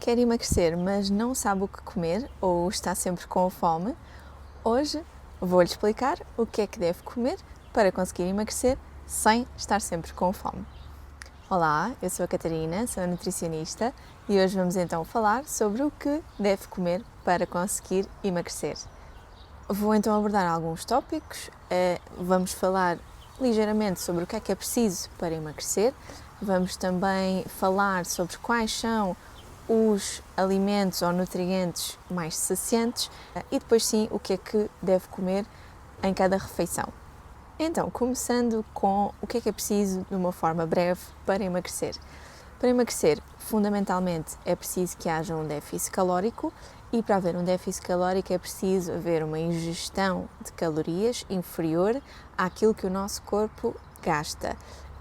Quer emagrecer, mas não sabe o que comer ou está sempre com fome? Hoje vou-lhe explicar o que é que deve comer para conseguir emagrecer sem estar sempre com fome. Olá, eu sou a Catarina, sou nutricionista e hoje vamos então falar sobre o que deve comer para conseguir emagrecer. Vou então abordar alguns tópicos, vamos falar ligeiramente sobre o que é preciso para emagrecer, vamos também falar sobre quais são os alimentos ou nutrientes mais saciantes e depois sim o que é que deve comer em cada refeição. Então, começando com o que é preciso de uma forma breve para emagrecer. Para emagrecer, fundamentalmente, é preciso que haja um déficit calórico e para haver um déficit calórico é preciso haver uma ingestão de calorias inferior àquilo que o nosso corpo gasta.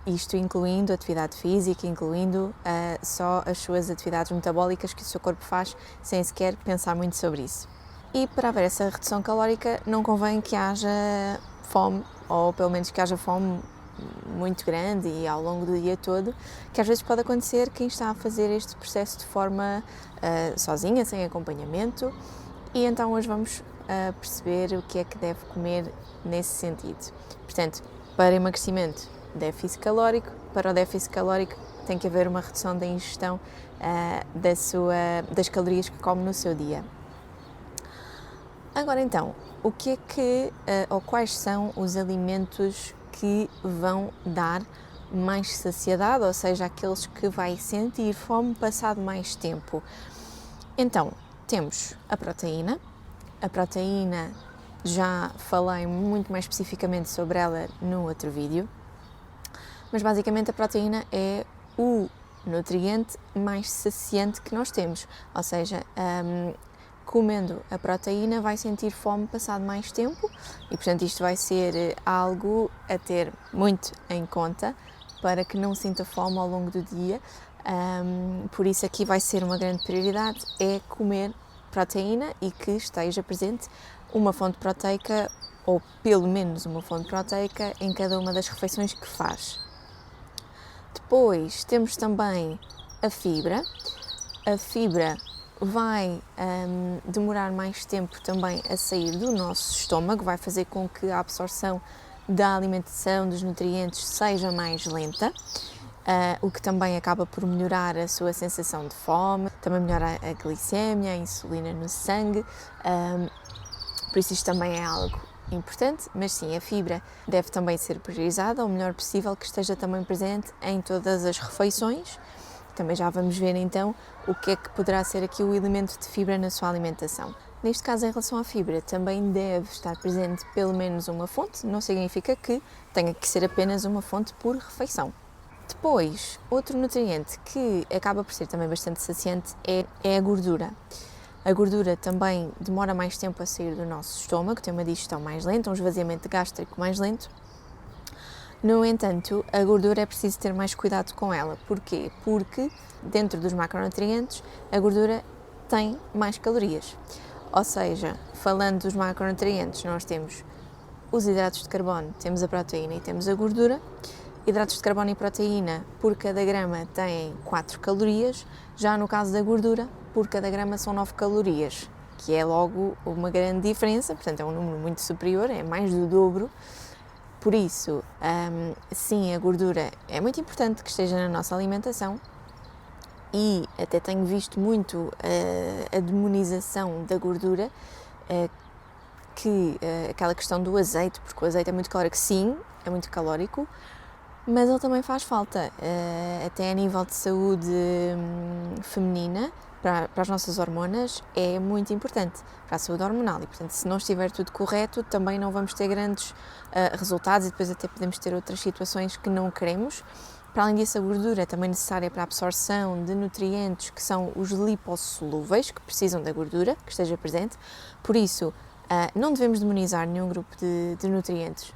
Isto incluindo atividade física, incluindo só as suas atividades metabólicas que o seu corpo faz sem sequer pensar muito sobre isso. E para haver essa redução calórica não convém que haja fome, ou pelo menos que haja fome muito grande e ao longo do dia todo, que às vezes pode acontecer quem está a fazer este processo de forma sozinha, sem acompanhamento, e então hoje vamos perceber o que é que deve comer nesse sentido. Portanto, para emagrecimento, déficit calórico. Para o déficit calórico tem que haver uma redução da ingestão das calorias que come no seu dia. Agora então, o que é que, ou quais são os alimentos que vão dar mais saciedade, ou seja, aqueles que vai sentir fome passado mais tempo? Então, temos a proteína. A proteína, já falei muito mais especificamente sobre ela no outro vídeo, mas basicamente a proteína é o nutriente mais saciante que nós temos, ou seja, comendo a proteína vai sentir fome passado mais tempo e, portanto, isto vai ser algo a ter muito em conta para que não sinta fome ao longo do dia. Por isso aqui vai ser uma grande prioridade, é comer proteína e que esteja presente uma fonte proteica ou pelo menos uma fonte proteica em cada uma das refeições que faz. Depois temos também a fibra. A fibra vai demorar mais tempo também a sair do nosso estômago, vai fazer com que a absorção da alimentação, dos nutrientes, seja mais lenta, o que também acaba por melhorar a sua sensação de fome, também melhora a glicémia, a insulina no sangue, por isso isto também é algo importante, mas sim, a fibra deve também ser priorizada o melhor possível, que esteja também presente em todas as refeições. Também já vamos ver então o que é que poderá ser aqui o elemento de fibra na sua alimentação. Neste caso, em relação à fibra, também deve estar presente pelo menos uma fonte, não significa que tenha que ser apenas uma fonte por refeição. Depois, outro nutriente que acaba por ser também bastante saciante é a gordura. A gordura também demora mais tempo a sair do nosso estômago, tem uma digestão mais lenta, um esvaziamento gástrico mais lento. No entanto, a gordura é preciso ter mais cuidado com ela. Porquê? Porque dentro dos macronutrientes, a gordura tem mais calorias. Ou seja, falando dos macronutrientes, nós temos os hidratos de carbono, temos a proteína e temos a gordura. Hidratos de carbono e proteína por cada grama têm 4 calorias, já no caso da gordura, por cada grama são 9 calorias, que é logo uma grande diferença, portanto é um número muito superior, é mais do dobro. Por isso, sim, a gordura é muito importante que esteja na nossa alimentação e até tenho visto muito a demonização da gordura, aquela questão do azeite, porque o azeite é muito calórico, sim, é muito calórico, mas ele também faz falta, até a nível de saúde feminina, para as nossas hormonas, é muito importante para a saúde hormonal e, portanto, se não estiver tudo correto, também não vamos ter grandes resultados e depois até podemos ter outras situações que não queremos. Para além disso, a gordura é também necessária para a absorção de nutrientes que são os lipossolúveis, que precisam da gordura, que esteja presente. Por isso, não devemos demonizar nenhum grupo de nutrientes.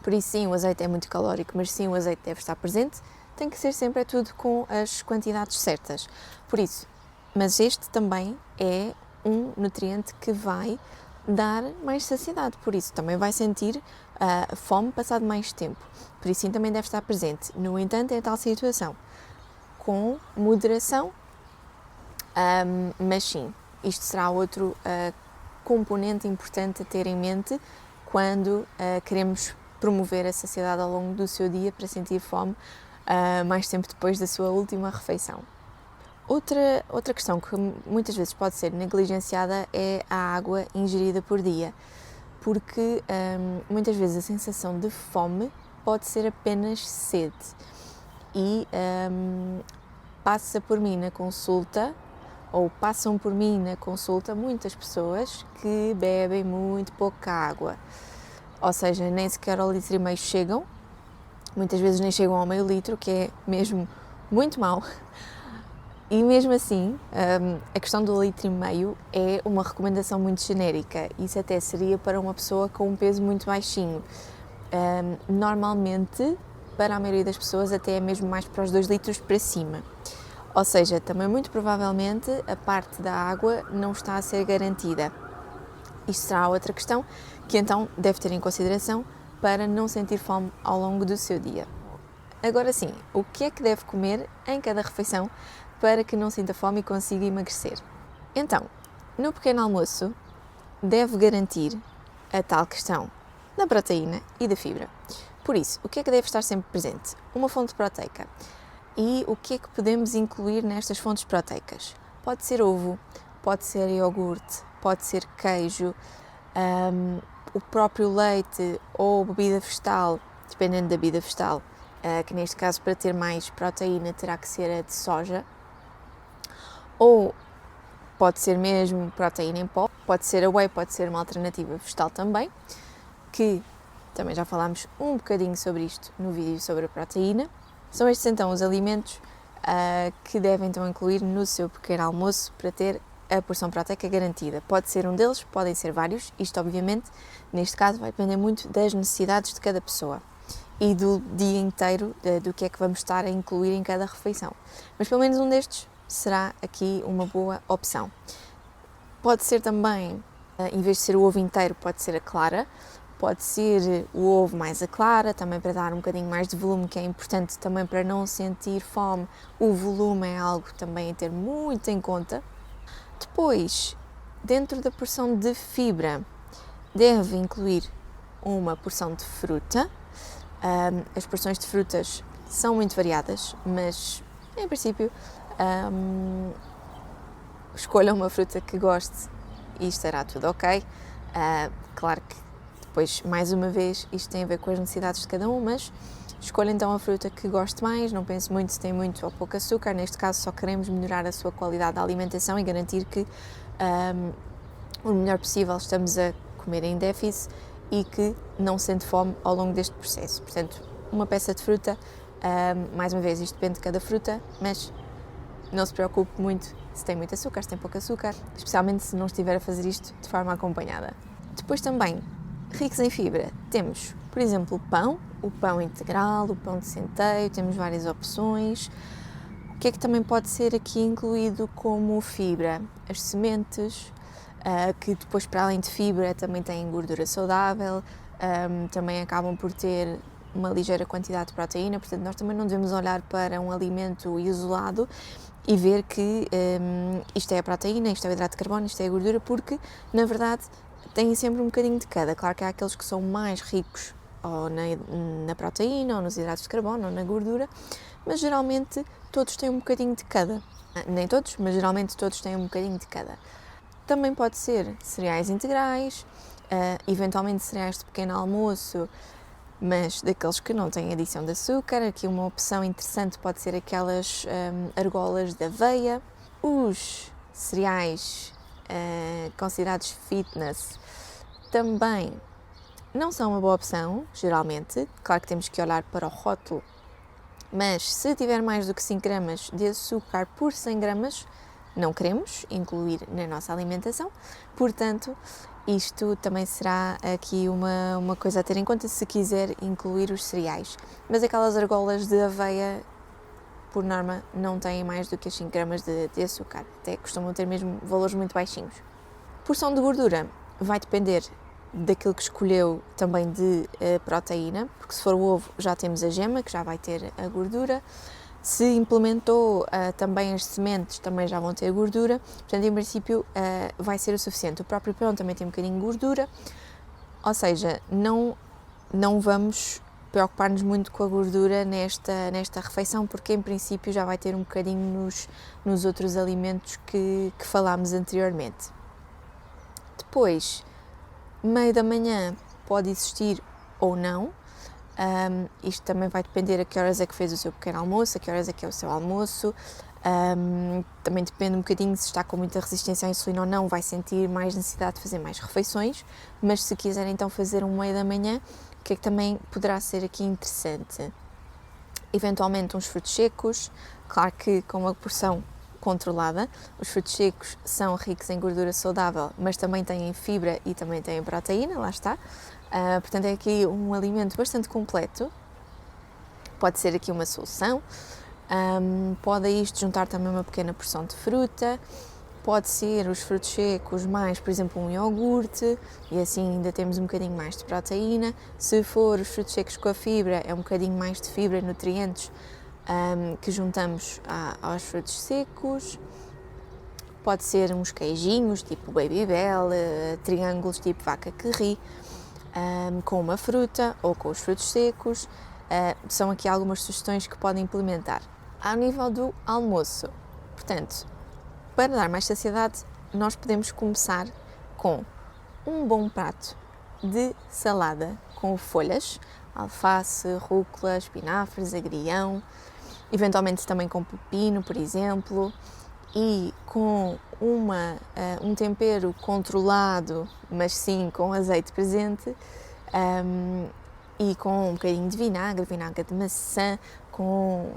Por isso, sim, o azeite é muito calórico, mas sim, o azeite deve estar presente. Tem que ser sempre tudo com as quantidades certas. Por isso, mas este também é um nutriente que vai dar mais saciedade, por isso também vai sentir fome passado mais tempo. Por isso, sim, também deve estar presente. No entanto, é a tal situação. Com moderação, Mas sim, isto será outro componente importante a ter em mente quando queremos promover a saciedade ao longo do seu dia para sentir fome mais tempo depois da sua última refeição. Outra questão que muitas vezes pode ser negligenciada é a água ingerida por dia, porque muitas vezes a sensação de fome pode ser apenas sede e passa por mim na consulta, ou passam por mim na consulta muitas pessoas que bebem muito pouca água, ou seja, nem sequer ao litro e meio chegam, muitas vezes nem chegam ao meio litro, que é mesmo muito mau. E mesmo assim, a questão do litro e meio é uma recomendação muito genérica, isso até seria para uma pessoa com um peso muito baixinho. Normalmente, para a maioria das pessoas, até é mesmo mais para os 2 litros para cima. Ou seja, também muito provavelmente a parte da água não está a ser garantida. Isto será outra questão que então deve ter em consideração para não sentir fome ao longo do seu dia. Agora sim, o que é que deve comer em cada refeição para que não sinta fome e consiga emagrecer? Então, no pequeno almoço, deve garantir a tal questão da proteína e da fibra. Por isso, o que é que deve estar sempre presente? Uma fonte proteica. E o que é que podemos incluir nestas fontes proteicas? Pode ser ovo, pode ser iogurte, pode ser queijo, o próprio leite ou bebida vegetal, dependendo da bebida vegetal, que neste caso para ter mais proteína terá que ser a de soja, ou pode ser mesmo proteína em pó, pode ser a whey, pode ser uma alternativa vegetal também, que também já falámos um bocadinho sobre isto no vídeo sobre a proteína. São estes então os alimentos que devem então incluir no seu pequeno almoço para ter a porção proteica garantida. Pode ser um deles, podem ser vários, isto obviamente, neste caso vai depender muito das necessidades de cada pessoa e do dia inteiro, do que é que vamos estar a incluir em cada refeição. Mas pelo menos um destes será aqui uma boa opção. Pode ser também, em vez de ser o ovo inteiro, pode ser a clara, pode ser o ovo mais a clara, também para dar um bocadinho mais de volume, que é importante também para não sentir fome. O volume é algo também a ter muito em conta. Depois, dentro da porção de fibra, deve incluir uma porção de fruta. As porções de frutas são muito variadas, mas em princípio escolha uma fruta que goste e estará tudo ok. Claro que depois, mais uma vez, isto tem a ver com as necessidades de cada um, mas escolha então a fruta que goste mais, não pense muito se tem muito ou pouco açúcar, neste caso só queremos melhorar a sua qualidade da alimentação e garantir que o melhor possível estamos a comer em déficit e que não sente fome ao longo deste processo. Portanto, uma peça de fruta, mais uma vez, isto depende de cada fruta, mas não se preocupe muito se tem muito açúcar, se tem pouco açúcar, especialmente se não estiver a fazer isto de forma acompanhada. Depois também, ricos em fibra, temos, por exemplo, o pão integral, o pão de centeio, temos várias opções. O que é que também pode ser aqui incluído como fibra? As sementes, que depois, para além de fibra, também têm gordura saudável, também acabam por ter uma ligeira quantidade de proteína, portanto nós também não devemos olhar para um alimento isolado e ver que isto é a proteína, isto é o hidrato de carbono, isto é a gordura, porque na verdade têm sempre um bocadinho de cada. Claro que há aqueles que são mais ricos ou na proteína, ou nos hidratos de carbono, ou na gordura, mas geralmente todos têm um bocadinho de cada. Nem todos, mas geralmente todos têm um bocadinho de cada. Também pode ser cereais integrais, eventualmente cereais de pequeno almoço, mas daqueles que não têm adição de açúcar. Aqui uma opção interessante pode ser aquelas argolas de aveia. Os cereais considerados fitness também não são uma boa opção, geralmente. Claro que temos que olhar para o rótulo, mas se tiver mais do que 5 gramas de açúcar por 100 gramas, não queremos incluir na nossa alimentação. Portanto, isto também será aqui uma coisa a ter em conta se quiser incluir os cereais. Mas aquelas argolas de aveia, por norma, não têm mais do que as 5 gramas de açúcar. Até costumam ter mesmo valores muito baixinhos. Porção de gordura vai depender daquilo que escolheu também de proteína, porque se for o ovo já temos a gema, que já vai ter a gordura. Se implementou também as sementes, também já vão ter gordura, portanto, em princípio, vai ser o suficiente. O próprio pão também tem um bocadinho de gordura, ou seja, não vamos preocupar-nos muito com a gordura nesta refeição, porque em princípio já vai ter um bocadinho nos outros alimentos que falámos anteriormente. Depois, meio da manhã pode existir ou não. Isto também vai depender a que horas é que fez o seu pequeno almoço, a que horas é que é o seu almoço. Também depende um bocadinho se está com muita resistência à insulina ou não, vai sentir mais necessidade de fazer mais refeições, mas se quiser então fazer um meio da manhã, o que é que também poderá ser aqui interessante? Eventualmente uns frutos secos, claro que com uma porção controlada. Os frutos secos são ricos em gordura saudável, mas também têm fibra e também têm proteína, lá está. Portanto, é aqui um alimento bastante completo. Pode ser aqui uma solução. Pode a isto juntar também uma pequena porção de fruta. Pode ser os frutos secos mais, por exemplo, um iogurte, e assim ainda temos um bocadinho mais de proteína. Se for os frutos secos com a fibra, é um bocadinho mais de fibra e nutrientes que juntamos aos frutos secos. Pode ser uns queijinhos, tipo Babybel, triângulos tipo vaca que ri, com uma fruta ou com os frutos secos. São aqui algumas sugestões que podem implementar. Ao nível do almoço, portanto, para dar mais saciedade, nós podemos começar com um bom prato de salada com folhas, alface, rúcula, espinafres, agrião, eventualmente também com pepino, por exemplo, e com um tempero controlado, mas sim com azeite presente, e com um bocadinho de vinagre de maçã, com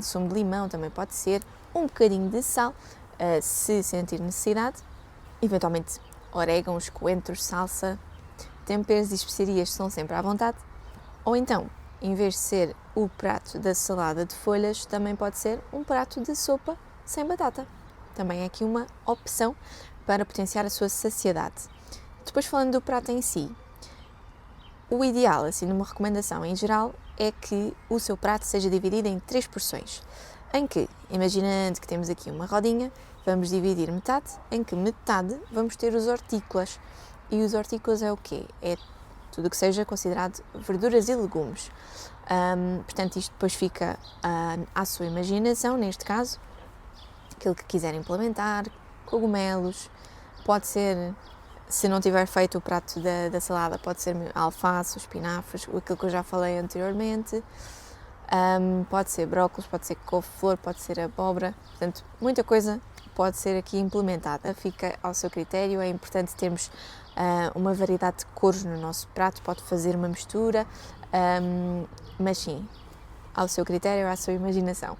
sumo de limão também pode ser, um bocadinho de sal, se sentir necessidade, eventualmente orégãos, coentros, salsa, temperos e especiarias são sempre à vontade, ou então, em vez de ser o prato da salada de folhas, também pode ser um prato de sopa sem batata. Também é aqui uma opção para potenciar a sua saciedade. Depois, falando do prato em si, o ideal, assim, numa recomendação em geral, é que o seu prato seja dividido em 3 porções, em que, imaginando que temos aqui uma rodinha, vamos dividir metade, em que metade vamos ter os hortícolas. E os hortícolas é o quê? É tudo o que seja considerado verduras e legumes. Portanto, isto depois fica à sua imaginação, neste caso, aquilo que quiser implementar, cogumelos, pode ser, se não tiver feito o prato da salada, pode ser alface, espinafres, aquilo que eu já falei anteriormente, pode ser brócolis, pode ser couve-flor, pode ser abóbora, portanto, muita coisa pode ser aqui implementada, fica ao seu critério. É importante termos uma variedade de cores no nosso prato, pode fazer uma mistura, mas sim, ao seu critério, à sua imaginação.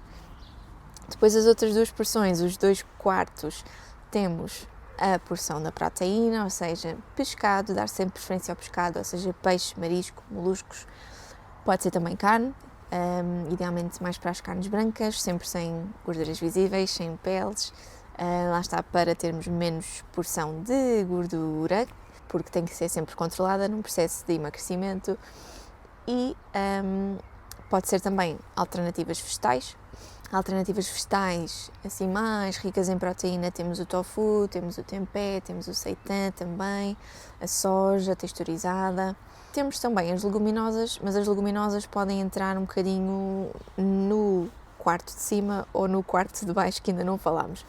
Depois as outras 2 porções, os 2 quartos, temos a porção da proteína, ou seja, pescado, dar sempre preferência ao pescado, ou seja, peixe, marisco, moluscos, pode ser também carne, idealmente mais para as carnes brancas, sempre sem gorduras visíveis, sem peles, lá está, para termos menos porção de gordura, porque tem que ser sempre controlada num processo de emagrecimento. E pode ser também alternativas vegetais, assim mais ricas em proteína, temos o tofu, temos o tempeh, temos o seitan também, a soja texturizada. Temos também as leguminosas, mas as leguminosas podem entrar um bocadinho no quarto de cima ou no quarto de baixo, que ainda não falámos.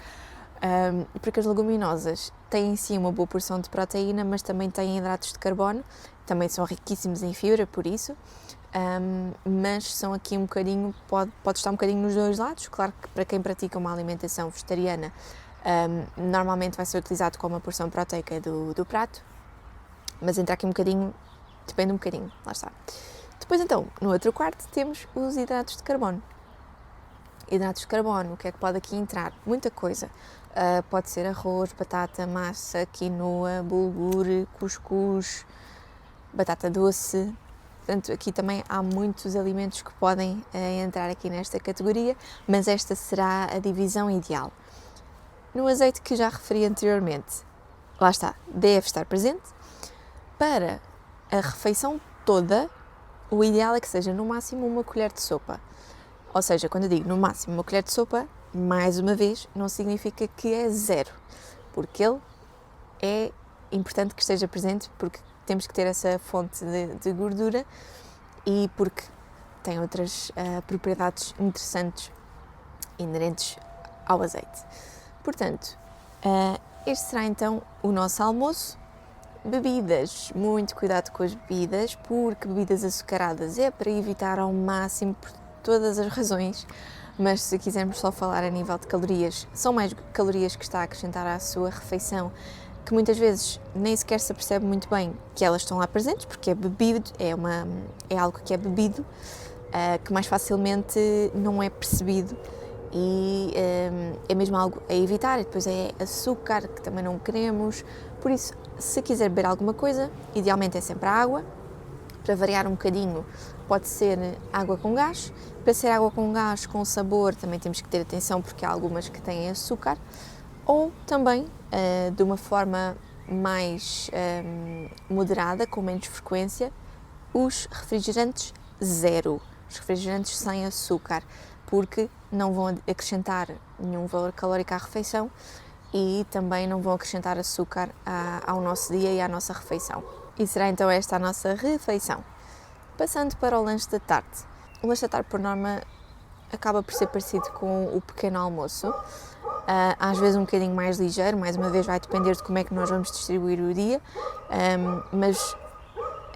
Porque as leguminosas têm em si uma boa porção de proteína, mas também têm hidratos de carbono, também são riquíssimos em fibra, por isso, mas são aqui um bocadinho, pode estar um bocadinho nos dois lados. Claro que para quem pratica uma alimentação vegetariana, normalmente vai ser utilizado como uma porção proteica do prato, mas entra aqui um bocadinho, depende um bocadinho, lá está. Depois então, no outro quarto, temos os hidratos de carbono. Hidratos de carbono, o que é que pode aqui entrar? Muita coisa. Pode ser arroz, batata, massa, quinoa, bulgur, cuscuz, batata doce. Portanto, aqui também há muitos alimentos que podem entrar aqui nesta categoria, mas esta será a divisão ideal. No azeite que já referi anteriormente, lá está, deve estar presente. Para a refeição toda, o ideal é que seja no máximo uma colher de sopa. Ou seja, quando eu digo no máximo uma colher de sopa, mais uma vez, não significa que é zero, porque ele é importante que esteja presente, porque temos que ter essa fonte de gordura e porque tem outras propriedades interessantes inerentes ao azeite. Portanto, este será então o nosso almoço. Bebidas, muito cuidado com as bebidas, porque bebidas açucaradas é para evitar ao máximo por todas as razões, mas se quisermos só falar a nível de calorias, são mais calorias que está a acrescentar à sua refeição, que muitas vezes nem sequer se apercebe muito bem que elas estão lá presentes, porque é bebido, é algo que é bebido, que mais facilmente não é percebido e é mesmo algo a evitar. E depois é açúcar, que também não queremos, por isso, se quiser beber alguma coisa, idealmente é sempre a água. Para variar um bocadinho, pode ser água com gás. Para ser água com gás, com sabor, também temos que ter atenção, porque há algumas que têm açúcar. Ou também, de uma forma mais moderada, com menos frequência, os refrigerantes zero, os refrigerantes sem açúcar, porque não vão acrescentar nenhum valor calórico à refeição e também não vão acrescentar açúcar ao nosso dia e à nossa refeição. E será então esta a nossa refeição. Passando para o lanche da tarde. O lanche da tarde, por norma, acaba por ser parecido com o pequeno almoço. Às vezes um bocadinho mais ligeiro, mais uma vez vai depender de como é que nós vamos distribuir o dia, mas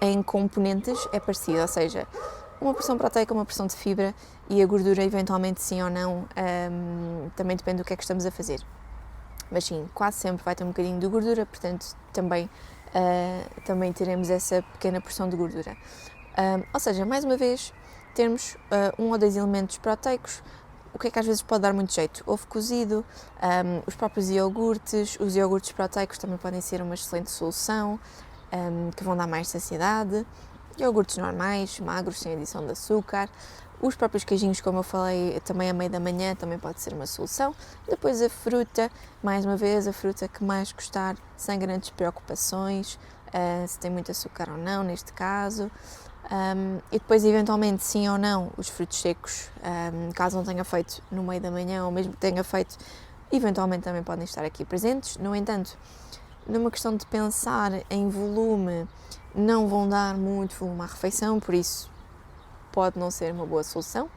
em componentes é parecido, ou seja, uma porção proteica, uma porção de fibra e a gordura eventualmente sim ou não, também depende do que é que estamos a fazer. Mas sim, quase sempre vai ter um bocadinho de gordura, portanto também teremos essa pequena porção de gordura. Ou seja, mais uma vez, termos 1 ou 2 elementos proteicos. O que é que às vezes pode dar muito jeito? Ovo cozido, os próprios iogurtes, os iogurtes proteicos também podem ser uma excelente solução, que vão dar mais saciedade. Iogurtes normais, magros, sem adição de açúcar. Os próprios queijinhos, como eu falei, também a meio da manhã, também pode ser uma solução. Depois a fruta, mais uma vez, a fruta que mais gostar, sem grandes preocupações, se tem muito açúcar ou não, neste caso. E depois, eventualmente, sim ou não, os frutos secos, caso não tenha feito no meio da manhã ou mesmo que tenha feito, eventualmente também podem estar aqui presentes. No entanto, numa questão de pensar em volume, não vão dar muito volume à refeição, por isso pode não ser uma boa solução.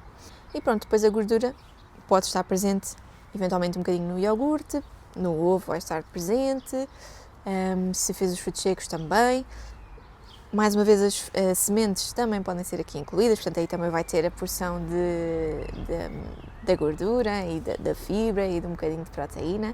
E pronto, depois a gordura pode estar presente, eventualmente um bocadinho no iogurte, no ovo vai estar presente, se fez os frutos secos também. Mais uma vez, as sementes também podem ser aqui incluídas, portanto aí também vai ter a porção da gordura e da fibra e de um bocadinho de proteína.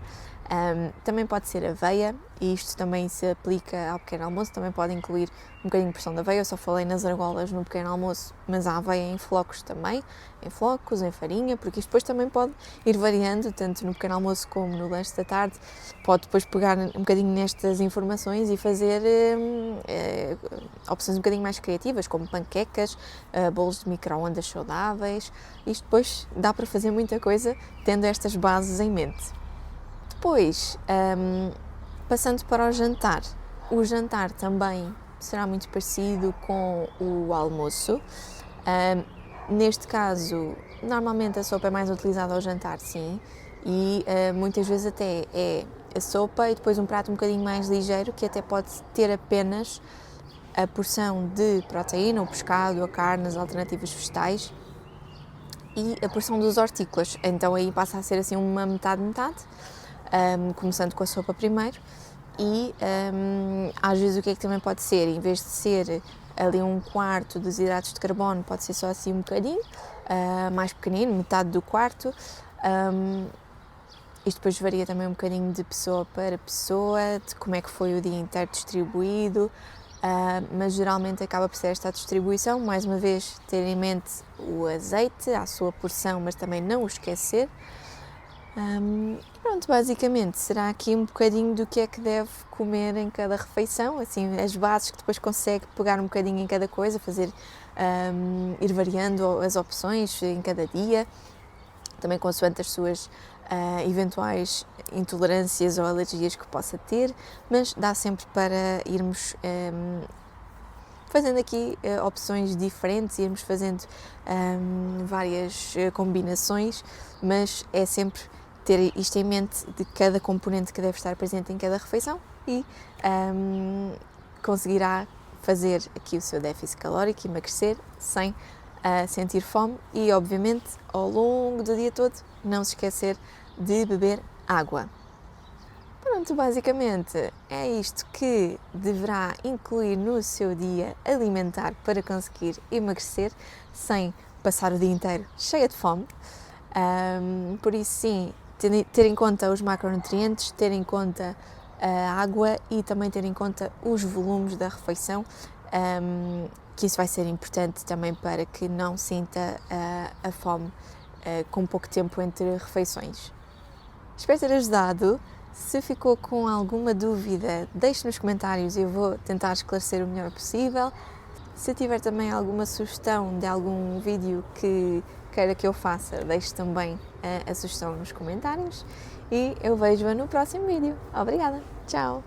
Também pode ser aveia, e isto também se aplica ao pequeno almoço, também pode incluir um bocadinho de porção de aveia. Eu só falei nas argolas no pequeno almoço, mas há aveia em flocos também, em flocos, em farinha, porque isto depois também pode ir variando, tanto no pequeno almoço como no lanche da tarde. Pode depois pegar um bocadinho nestas informações e fazer opções um bocadinho mais criativas, como panquecas, bolos de micro-ondas saudáveis. Isto depois dá para fazer muita coisa tendo estas bases em mente. Depois, passando para o jantar. O jantar também será muito parecido com o almoço. Neste caso, normalmente a sopa é mais utilizada ao jantar, sim, e muitas vezes até é a sopa e depois um prato um bocadinho mais ligeiro, que até pode ter apenas a porção de proteína, o pescado, a carne, as alternativas vegetais e a porção dos hortícolas. Então aí passa a ser assim uma metade-metade, começando com a sopa primeiro. E às vezes o que é que também pode ser, em vez de ser ali 1/4 dos hidratos de carbono, pode ser só assim um bocadinho, mais pequenino, metade do quarto. Isto depois varia também um bocadinho de pessoa para pessoa, de como é que foi o dia inteiro distribuído, mas geralmente acaba por ser esta distribuição. Mais uma vez, ter em mente o azeite, a sua porção, mas também não o esquecer. Pronto, basicamente será aqui um bocadinho do que é que deve comer em cada refeição, assim, as bases que depois consegue pegar um bocadinho em cada coisa, fazer, ir variando as opções em cada dia, também consoante as suas eventuais intolerâncias ou alergias que possa ter, mas dá sempre para irmos fazendo aqui opções diferentes, irmos fazendo várias combinações, mas é sempre ter isto em mente de cada componente que deve estar presente em cada refeição e conseguirá fazer aqui o seu déficit calórico e emagrecer sem sentir fome e, obviamente, ao longo do dia todo, não se esquecer de beber água. Pronto, basicamente é isto que deverá incluir no seu dia alimentar para conseguir emagrecer sem passar o dia inteiro cheia de fome. Por isso, sim, ter em conta os macronutrientes, ter em conta a água e também ter em conta os volumes da refeição, que isso vai ser importante também para que não sinta a fome com pouco tempo entre refeições. Espero ter ajudado. Se ficou com alguma dúvida, deixe nos comentários e eu vou tentar esclarecer o melhor possível. Se tiver também alguma sugestão de algum vídeo que queira que eu faça, deixe também a sugestão nos comentários e eu vejo-a no próximo vídeo. Obrigada! Tchau!